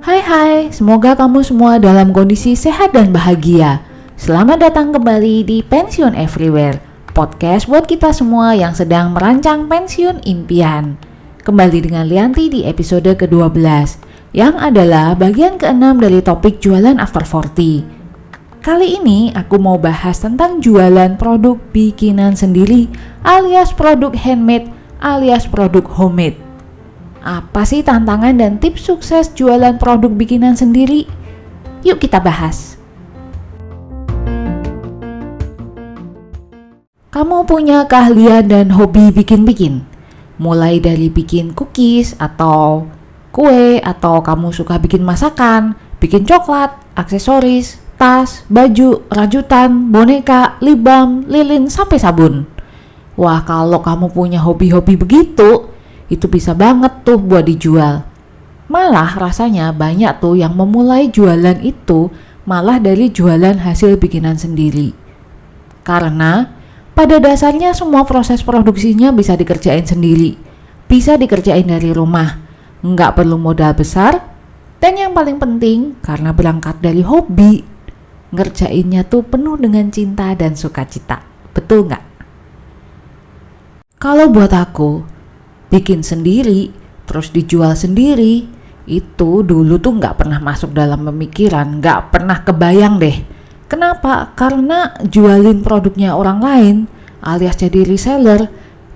Hai, semoga kamu semua dalam kondisi sehat dan bahagia. Selamat datang kembali di Pensiun Everywhere, podcast buat kita semua yang sedang merancang pensiun impian. Kembali dengan Lianti di episode ke-12, yang adalah bagian ke-6 dari topik jualan after 40. Kali ini aku mau bahas tentang jualan produk bikinan sendiri alias produk handmade alias produk homemade. Apa sih tantangan dan tips sukses jualan produk bikinan sendiri? Yuk kita bahas. Kamu punya keahlian dan hobi bikin-bikin? Mulai dari bikin cookies atau kue, atau kamu suka bikin masakan, bikin coklat, aksesoris, tas, baju, rajutan, boneka, lip balm, lilin, sampai sabun. Wah, kalau kamu punya hobi-hobi begitu, itu bisa banget tuh buat dijual. Malah rasanya banyak tuh yang memulai jualan itu malah dari jualan hasil bikinan sendiri. Karena pada dasarnya semua proses produksinya bisa dikerjain sendiri, bisa dikerjain dari rumah, nggak perlu modal besar, dan yang paling penting karena berangkat dari hobi, ngerjainnya tuh penuh dengan cinta dan sukacita. Betul nggak? Kalau buat aku, bikin sendiri, terus dijual sendiri, itu dulu tuh nggak pernah masuk dalam pemikiran, nggak pernah kebayang deh. Kenapa? Karena jualin produknya orang lain, alias jadi reseller,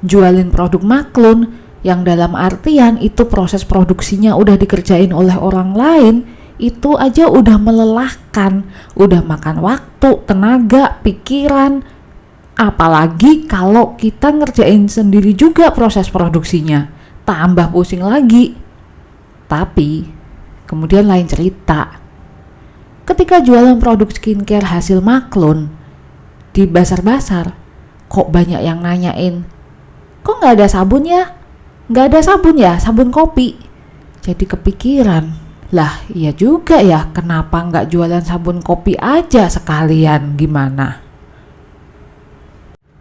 jualin produk maklun, yang dalam artian itu proses produksinya udah dikerjain oleh orang lain, itu aja udah melelahkan, udah makan waktu, tenaga, pikiran. Apalagi kalau kita ngerjain sendiri juga proses produksinya, tambah pusing lagi. Tapi kemudian lain cerita. Ketika jualan produk skincare hasil maklun di basar-basar, kok banyak yang nanyain, kok nggak ada sabun ya? Nggak ada sabun ya, sabun kopi. Jadi kepikiran, lah iya juga ya, kenapa nggak jualan sabun kopi aja sekalian, gimana?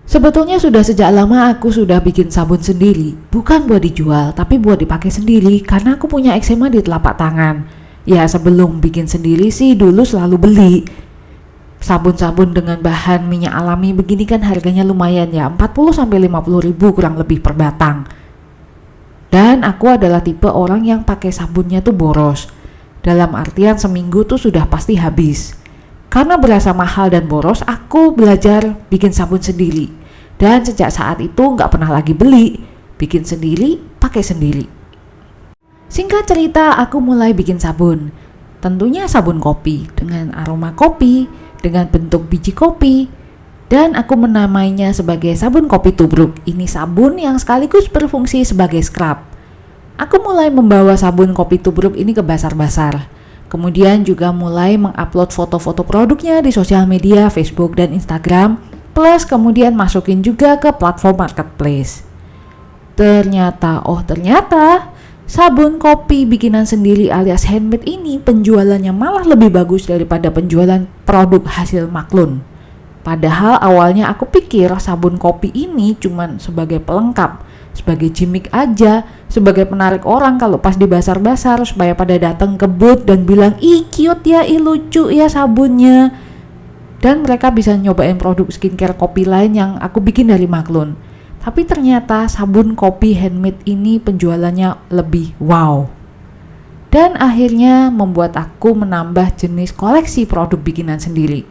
Sebetulnya sudah sejak lama aku sudah bikin sabun sendiri, bukan buat dijual, tapi buat dipakai sendiri karena aku punya eksema di telapak tangan. Ya sebelum bikin sendiri sih dulu selalu beli. Sabun-sabun dengan bahan minyak alami begini kan harganya lumayan ya, 40-50 ribu kurang lebih per batang. Dan aku adalah tipe orang yang pakai sabunnya tuh boros. Dalam artian seminggu tuh sudah pasti habis. Karena berasa mahal dan boros, aku belajar bikin sabun sendiri. Dan sejak saat itu nggak pernah lagi beli, bikin sendiri, pakai sendiri. Singkat cerita, aku mulai bikin sabun. Tentunya sabun kopi, dengan aroma kopi, dengan bentuk biji kopi. Dan aku menamainya sebagai sabun kopi tubruk. Ini sabun yang sekaligus berfungsi sebagai scrub. Aku mulai membawa sabun kopi tubruk ini ke basar-basar. Kemudian juga mulai mengupload foto-foto produknya di sosial media, Facebook dan Instagram, plus kemudian masukin juga ke platform marketplace. Ternyata sabun kopi bikinan sendiri alias handmade ini penjualannya malah lebih bagus daripada penjualan produk hasil maklun. Padahal awalnya aku pikir sabun kopi ini cuman sebagai pelengkap, sebagai gimmick aja, sebagai penarik orang kalau pas di basar-basar supaya pada datang ke booth dan bilang, ih cute ya, ih lucu ya sabunnya. Dan mereka bisa nyobain produk skincare kopi lain yang aku bikin dari maklun. Tapi ternyata sabun kopi handmade ini penjualannya lebih wow. Dan akhirnya membuat aku menambah jenis koleksi produk bikinan sendiri.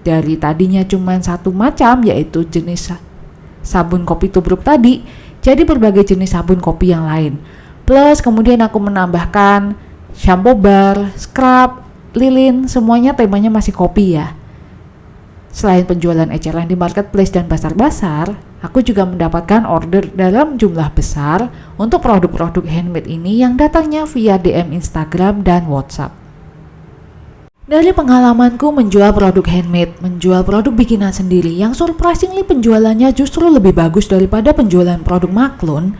Dari tadinya cuma satu macam, yaitu jenis sabun kopi tubruk tadi, jadi berbagai jenis sabun kopi yang lain. Plus kemudian aku menambahkan shampoo bar, scrub, lilin, semuanya temanya masih kopi ya. Selain penjualan eceran di marketplace dan basar-basar, aku juga mendapatkan order dalam jumlah besar untuk produk-produk handmade ini yang datangnya via DM Instagram dan WhatsApp. Dari pengalamanku menjual produk handmade, menjual produk bikinan sendiri yang surprisingly penjualannya justru lebih bagus daripada penjualan produk maklun,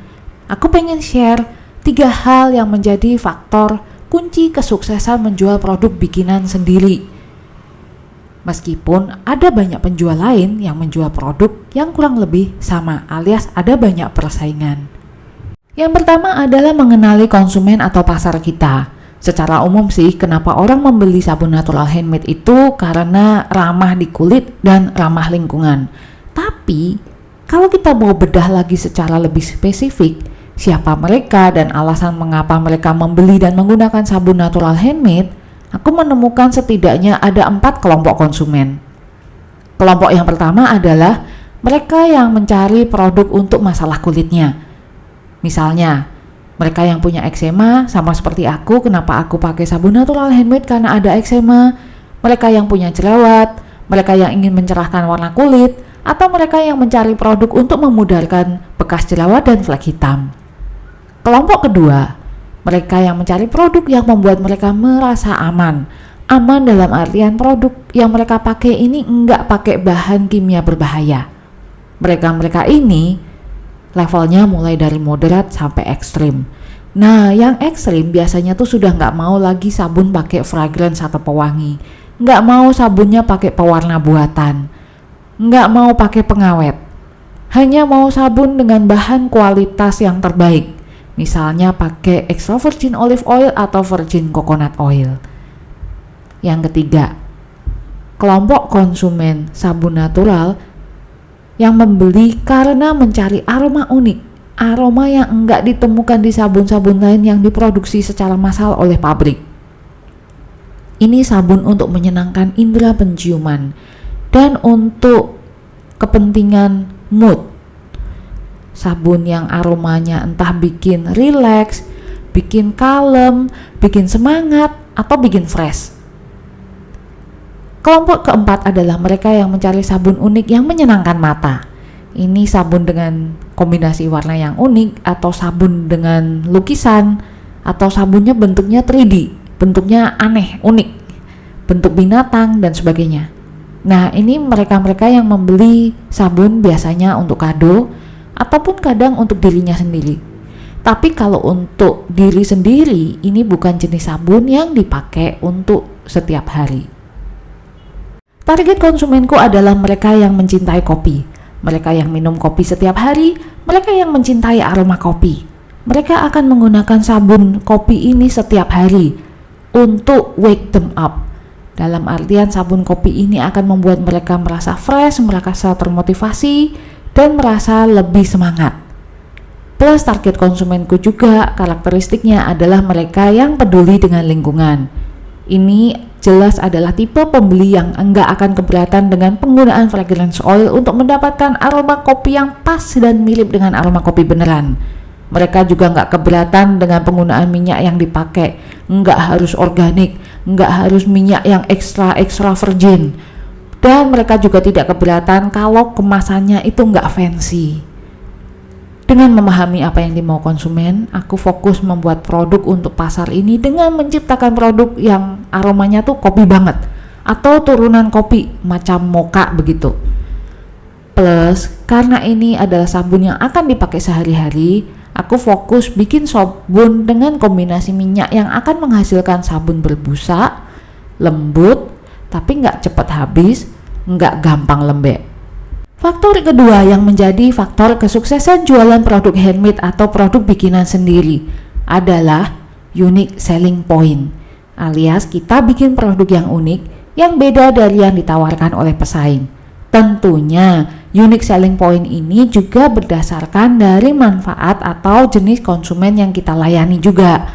aku pengen share 3 hal yang menjadi faktor kunci kesuksesan menjual produk bikinan sendiri. Meskipun ada banyak penjual lain yang menjual produk yang kurang lebih sama alias ada banyak persaingan. Yang pertama adalah mengenali konsumen atau pasar kita. Secara umum sih, kenapa orang membeli sabun natural handmade itu karena ramah di kulit dan ramah lingkungan. Tapi, kalau kita mau bedah lagi secara lebih spesifik, siapa mereka dan alasan mengapa mereka membeli dan menggunakan sabun natural handmade, aku menemukan setidaknya ada 4 kelompok konsumen. Kelompok yang pertama adalah mereka yang mencari produk untuk masalah kulitnya. Misalnya, mereka yang punya eksema, sama seperti aku, kenapa aku pakai sabun natural handmade karena ada eksema. Mereka yang punya jerawat, mereka yang ingin mencerahkan warna kulit, atau mereka yang mencari produk untuk memudarkan bekas jerawat dan flek hitam. Kelompok kedua, mereka yang mencari produk yang membuat mereka merasa aman. Aman dalam artian produk yang mereka pakai ini enggak pakai bahan kimia berbahaya. Mereka ini levelnya mulai dari moderat sampai ekstrim. Nah, yang ekstrim biasanya tuh sudah nggak mau lagi sabun pakai fragrance atau pewangi, nggak mau sabunnya pakai pewarna buatan, nggak mau pakai pengawet, hanya mau sabun dengan bahan kualitas yang terbaik. Misalnya pakai extra virgin olive oil atau virgin coconut oil. Yang ketiga, kelompok konsumen sabun natural yang membeli karena mencari aroma unik, aroma yang enggak ditemukan di sabun-sabun lain yang diproduksi secara massal oleh pabrik. Ini sabun untuk menyenangkan indera penciuman dan untuk kepentingan mood. Sabun yang aromanya entah bikin relax, bikin kalem, bikin semangat, atau bikin fresh. Kelompok keempat adalah mereka yang mencari sabun unik yang menyenangkan mata. Ini sabun dengan kombinasi warna yang unik, atau sabun dengan lukisan, atau sabunnya bentuknya 3D, bentuknya aneh, unik, bentuk binatang dan sebagainya. Nah, ini mereka-mereka yang membeli sabun biasanya untuk kado, ataupun kadang untuk dirinya sendiri. Tapi kalau untuk diri sendiri, ini bukan jenis sabun yang dipakai untuk setiap hari. Target konsumenku adalah mereka yang mencintai kopi, mereka yang minum kopi setiap hari, mereka yang mencintai aroma kopi. Mereka akan menggunakan sabun kopi ini setiap hari untuk wake them up. Dalam artian sabun kopi ini akan membuat mereka merasa fresh, merasa termotivasi, dan merasa lebih semangat. Plus target konsumenku juga karakteristiknya adalah mereka yang peduli dengan lingkungan. Ini jelas adalah tipe pembeli yang enggak akan keberatan dengan penggunaan fragrance oil untuk mendapatkan aroma kopi yang pas dan mirip dengan aroma kopi beneran. Mereka juga enggak keberatan dengan penggunaan minyak yang dipakai, enggak harus organik, enggak harus minyak yang ekstra virgin. Dan mereka juga tidak keberatan kalau kemasannya itu enggak fancy. Dengan memahami apa yang dimau konsumen, aku fokus membuat produk untuk pasar ini dengan menciptakan produk yang aromanya tuh kopi banget, atau turunan kopi macam mocha begitu. Plus, karena ini adalah sabun yang akan dipakai sehari-hari, aku fokus bikin sabun dengan kombinasi minyak yang akan menghasilkan sabun berbusa, lembut, tapi nggak cepat habis, nggak gampang lembek. Faktor kedua yang menjadi faktor kesuksesan jualan produk handmade atau produk bikinan sendiri adalah unique selling point, alias kita bikin produk yang unik, yang beda dari yang ditawarkan oleh pesaing. Tentunya unique selling point ini juga berdasarkan dari manfaat atau jenis konsumen yang kita layani juga.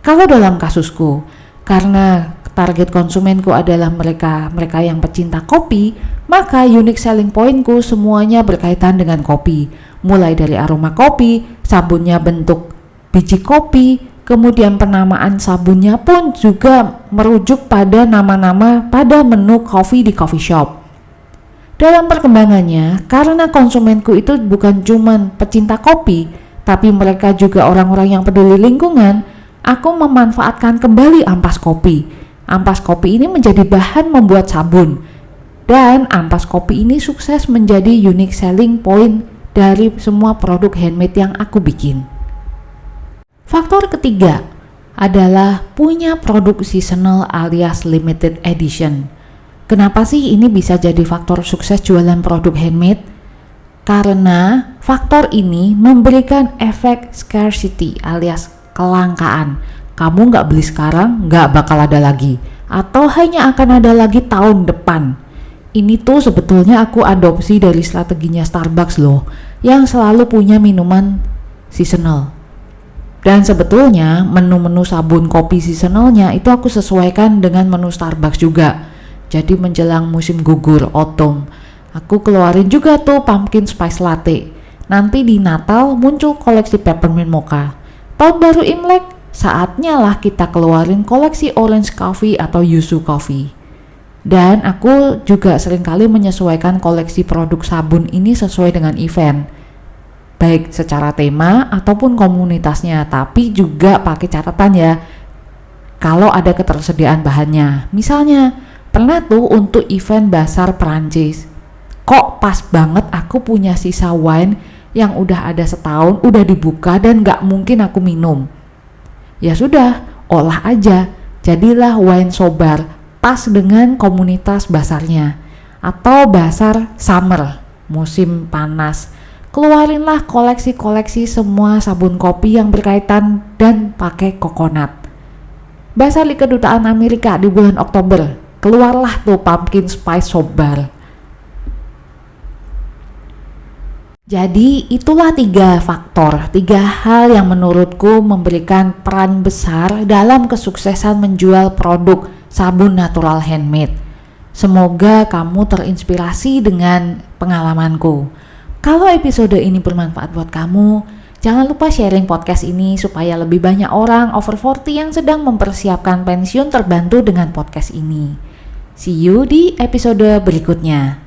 Kalau dalam kasusku, karena target konsumenku adalah mereka yang pecinta kopi, maka unique selling pointku semuanya berkaitan dengan kopi. Mulai dari aroma kopi, sabunnya bentuk biji kopi, kemudian penamaan sabunnya pun juga merujuk pada nama-nama pada menu kopi di coffee shop. Dalam perkembangannya, karena konsumenku itu bukan cuma pecinta kopi, tapi mereka juga orang-orang yang peduli lingkungan, aku memanfaatkan kembali ampas kopi. Ampas kopi ini menjadi bahan membuat sabun, dan ampas kopi ini sukses menjadi unique selling point dari semua produk handmade yang aku bikin. Faktor ketiga adalah punya produk seasonal alias limited edition. Kenapa sih ini bisa jadi faktor sukses jualan produk handmade? Karena faktor ini memberikan efek scarcity alias kelangkaan. Kamu nggak beli sekarang, nggak bakal ada lagi. Atau hanya akan ada lagi tahun depan. Ini tuh sebetulnya aku adopsi dari strateginya Starbucks loh, yang selalu punya minuman seasonal. Dan sebetulnya menu-menu sabun kopi seasonalnya itu aku sesuaikan dengan menu Starbucks juga. Jadi menjelang musim gugur, autumn, aku keluarin juga tuh pumpkin spice latte. Nanti di Natal muncul koleksi peppermint mocha. Tahun baru Imlek, saatnya lah kita keluarin koleksi orange coffee atau yuzu coffee. Dan aku juga seringkali menyesuaikan koleksi produk sabun ini sesuai dengan event, baik secara tema ataupun komunitasnya, tapi juga pakai catatan ya, kalau ada ketersediaan bahannya. Misalnya, pernah tuh untuk event Basar Perancis, kok pas banget aku punya sisa wine yang udah ada setahun, udah dibuka dan gak mungkin aku minum. Ya sudah, olah aja, jadilah wine sobar, pas dengan komunitas basarnya. Atau basar summer, musim panas, keluarinlah koleksi-koleksi semua sabun kopi yang berkaitan dan pakai coconut. Basar di kedutaan Amerika di bulan Oktober, keluarlah tuh pumpkin spice sobar. Jadi itulah 3 faktor, 3 hal yang menurutku memberikan peran besar dalam kesuksesan menjual produk sabun natural handmade. Semoga kamu terinspirasi dengan pengalamanku. Kalau episode ini bermanfaat buat kamu, jangan lupa sharing podcast ini supaya lebih banyak orang over 40 yang sedang mempersiapkan pensiun terbantu dengan podcast ini. See you di episode berikutnya.